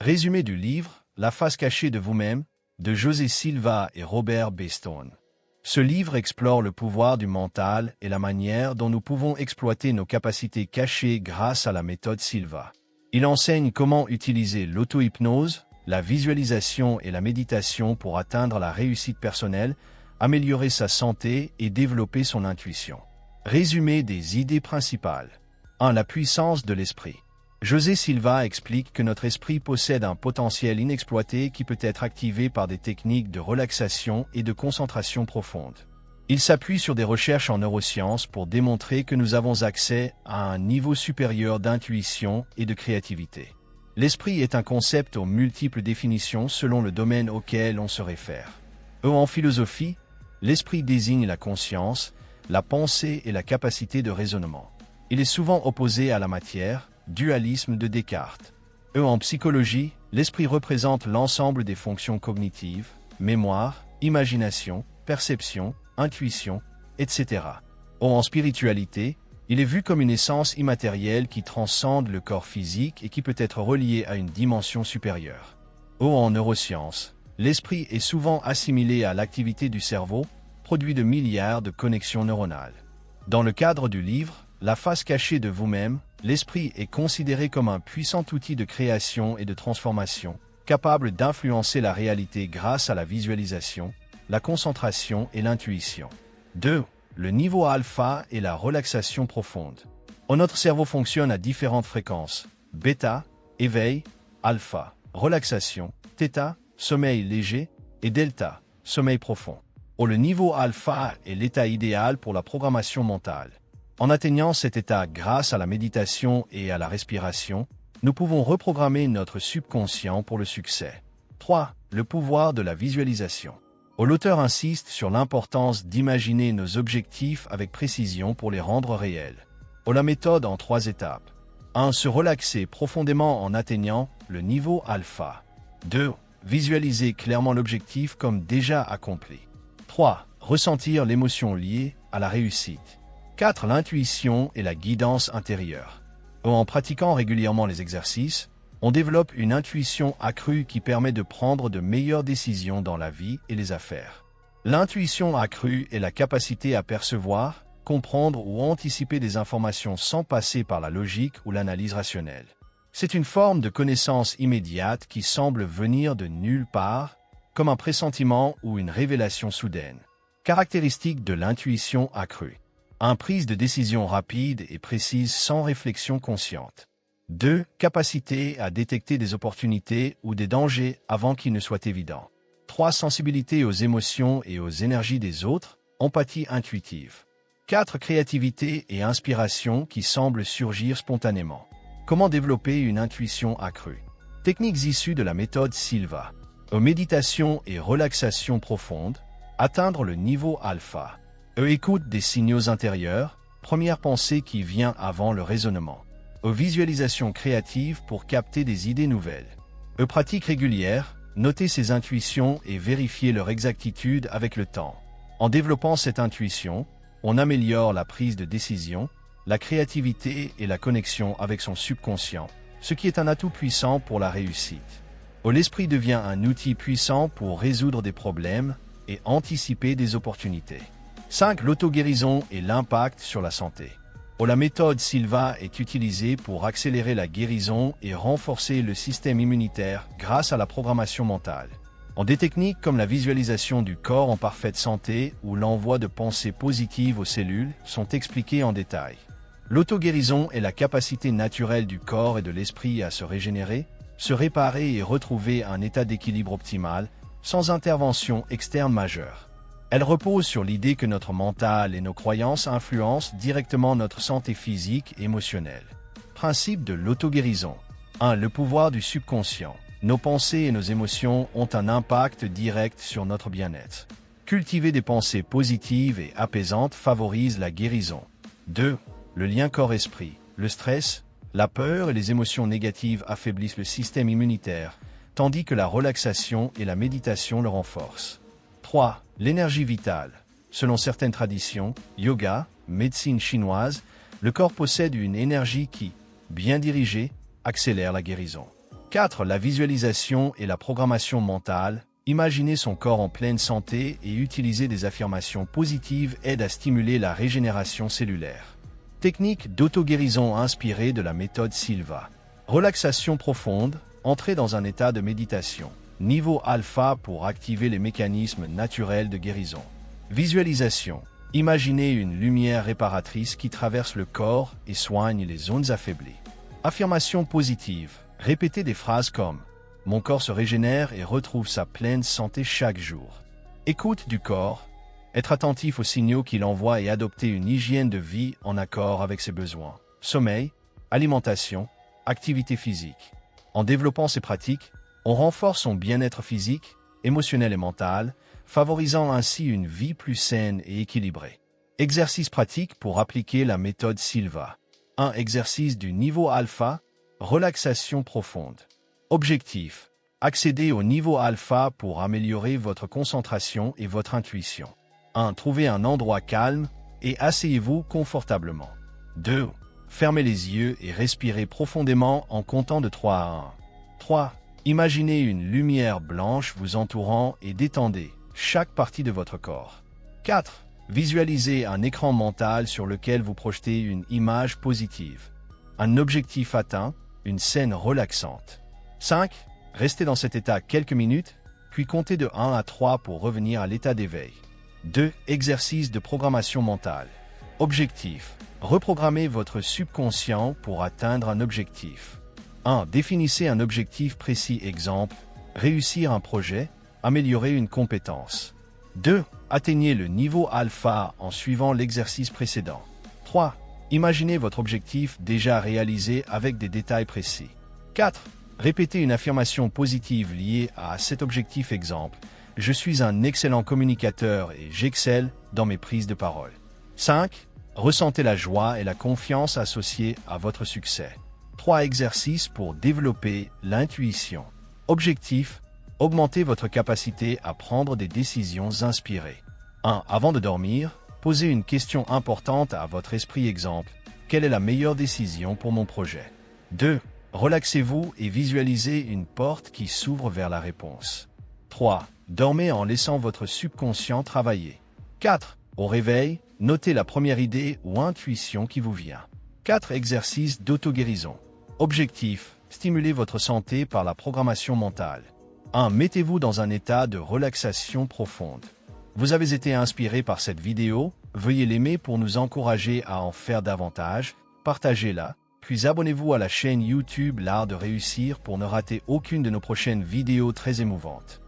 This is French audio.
Résumé du livre « La face cachée de vous-même » de José Silva et Robert B. Stone. Ce livre explore le pouvoir du mental et la manière dont nous pouvons exploiter nos capacités cachées grâce à la méthode Silva. Il enseigne comment utiliser l'auto-hypnose, la visualisation et la méditation pour atteindre la réussite personnelle, améliorer sa santé et développer son intuition. Résumé des idées principales. 1. La puissance de l'esprit. José Silva explique que notre esprit possède un potentiel inexploité qui peut être activé par des techniques de relaxation et de concentration profonde. Il s'appuie sur des recherches en neurosciences pour démontrer que nous avons accès à un niveau supérieur d'intuition et de créativité. L'esprit est un concept aux multiples définitions selon le domaine auquel on se réfère. En philosophie, l'esprit désigne la conscience, la pensée et la capacité de raisonnement. Il est souvent opposé à la matière, dualisme de Descartes. En psychologie, l'esprit représente l'ensemble des fonctions cognitives, mémoire, imagination, perception, intuition, etc. En spiritualité, il est vu comme une essence immatérielle qui transcende le corps physique et qui peut être reliée à une dimension supérieure. En neurosciences, l'esprit est souvent assimilé à l'activité du cerveau, produit de milliards de connexions neuronales. Dans le cadre du livre « La face cachée de vous-même », l'esprit est considéré comme un puissant outil de création et de transformation, capable d'influencer la réalité grâce à la visualisation, la concentration et l'intuition. 2. Le niveau alpha et la relaxation profonde. Notre cerveau fonctionne à différentes fréquences. Bêta, éveil, alpha, relaxation, θ, sommeil léger, et delta, sommeil profond. Le niveau alpha est l'état idéal pour la programmation mentale. En atteignant cet état grâce à la méditation et à la respiration, nous pouvons reprogrammer notre subconscient pour le succès. 3. Le pouvoir de la visualisation. L'auteur insiste sur l'importance d'imaginer nos objectifs avec précision pour les rendre réels. La méthode en 3 étapes. 1. Se relaxer profondément en atteignant le niveau alpha. 2. Visualiser clairement l'objectif comme déjà accompli. 3. Ressentir l'émotion liée à la réussite. 4. L'intuition et la guidance intérieure. En pratiquant régulièrement les exercices, on développe une intuition accrue qui permet de prendre de meilleures décisions dans la vie et les affaires. L'intuition accrue est la capacité à percevoir, comprendre ou anticiper des informations sans passer par la logique ou l'analyse rationnelle. C'est une forme de connaissance immédiate qui semble venir de nulle part, comme un pressentiment ou une révélation soudaine. Caractéristique de l'intuition accrue. 1. Prise de décision rapide et précise sans réflexion consciente. 2. Capacité à détecter des opportunités ou des dangers avant qu'ils ne soient évidents. 3. Sensibilité aux émotions et aux énergies des autres, empathie intuitive. 4. Créativité et inspiration qui semblent surgir spontanément. Comment développer une intuition accrue? Techniques issues de la méthode Silva. Méditation et relaxation profonde. Atteindre le niveau alpha. Écoute des signaux intérieurs, première pensée qui vient avant le raisonnement. Visualisation créative pour capter des idées nouvelles. Pratique régulière, noter ses intuitions et vérifier leur exactitude avec le temps. En développant cette intuition, on améliore la prise de décision, la créativité et la connexion avec son subconscient, ce qui est un atout puissant pour la réussite. L'esprit devient un outil puissant pour résoudre des problèmes et anticiper des opportunités. 5. L'auto-guérison et l'impact sur la santé. La méthode Silva est utilisée pour accélérer la guérison et renforcer le système immunitaire grâce à la programmation mentale. Des techniques comme la visualisation du corps en parfaite santé ou l'envoi de pensées positives aux cellules sont expliquées en détail. L'auto-guérison est la capacité naturelle du corps et de l'esprit à se régénérer, se réparer et retrouver un état d'équilibre optimal, sans intervention externe majeure. Elle repose sur l'idée que notre mental et nos croyances influencent directement notre santé physique et émotionnelle. Principe de l'auto-guérison. 1. Le pouvoir du subconscient. Nos pensées et nos émotions ont un impact direct sur notre bien-être. Cultiver des pensées positives et apaisantes favorise la guérison. 2. Le lien corps-esprit. Le stress, la peur et les émotions négatives affaiblissent le système immunitaire, tandis que la relaxation et la méditation le renforcent. 3. L'énergie vitale. Selon certaines traditions, yoga, médecine chinoise, le corps possède une énergie qui, bien dirigée, accélère la guérison. 4. La visualisation et la programmation mentale. Imaginer son corps en pleine santé et utiliser des affirmations positives aide à stimuler la régénération cellulaire. Technique d'auto-guérison inspirée de la méthode Silva. Relaxation profonde, entrer dans un état de méditation. Niveau alpha pour activer les mécanismes naturels de guérison. Visualisation. Imaginez une lumière réparatrice qui traverse le corps et soigne les zones affaiblies. Affirmation positive. Répétez des phrases comme « Mon corps se régénère et retrouve sa pleine santé chaque jour ». Écoute du corps. Être attentif aux signaux qu'il envoie et adopter une hygiène de vie en accord avec ses besoins. Sommeil, alimentation, activité physique. En développant ces pratiques, on renforce son bien-être physique, émotionnel et mental, favorisant ainsi une vie plus saine et équilibrée. Exercice pratique pour appliquer la méthode Silva. 1. Exercice du niveau alpha, relaxation profonde. Objectif. Accéder au niveau alpha pour améliorer votre concentration et votre intuition. 1. Trouvez un endroit calme et asseyez-vous confortablement. 2. Fermez les yeux et respirez profondément en comptant de 3 à 1. 3. Imaginez une lumière blanche vous entourant et détendez chaque partie de votre corps. 4. Visualisez un écran mental sur lequel vous projetez une image positive. Un objectif atteint, une scène relaxante. 5. Restez dans cet état quelques minutes, puis comptez de 1 à 3 pour revenir à l'état d'éveil. 2. Exercice de programmation mentale. Objectif. Reprogrammez votre subconscient pour atteindre un objectif. 1. Définissez un objectif précis. Exemple, réussir un projet, améliorer une compétence. 2. Atteignez le niveau alpha en suivant l'exercice précédent. 3. Imaginez votre objectif déjà réalisé avec des détails précis. 4. Répétez une affirmation positive liée à cet objectif. Exemple, je suis un excellent communicateur et j'excelle dans mes prises de parole. 5. Ressentez la joie et la confiance associées à votre succès. 3 exercices pour développer l'intuition. Objectif, augmentez votre capacité à prendre des décisions inspirées. 1. Avant de dormir, posez une question importante à votre esprit. Exemple, quelle est la meilleure décision pour mon projet? 2. Relaxez-vous et visualisez une porte qui s'ouvre vers la réponse. 3. Dormez en laissant votre subconscient travailler. 4. Au réveil, notez la première idée ou intuition qui vous vient. 4 exercices d'auto-guérison. Objectif, stimuler votre santé par la programmation mentale. 1. Mettez-vous dans un état de relaxation profonde. Vous avez été inspiré par cette vidéo, veuillez l'aimer pour nous encourager à en faire davantage, partagez-la, puis abonnez-vous à la chaîne YouTube L'Art de Réussir pour ne rater aucune de nos prochaines vidéos très émouvantes.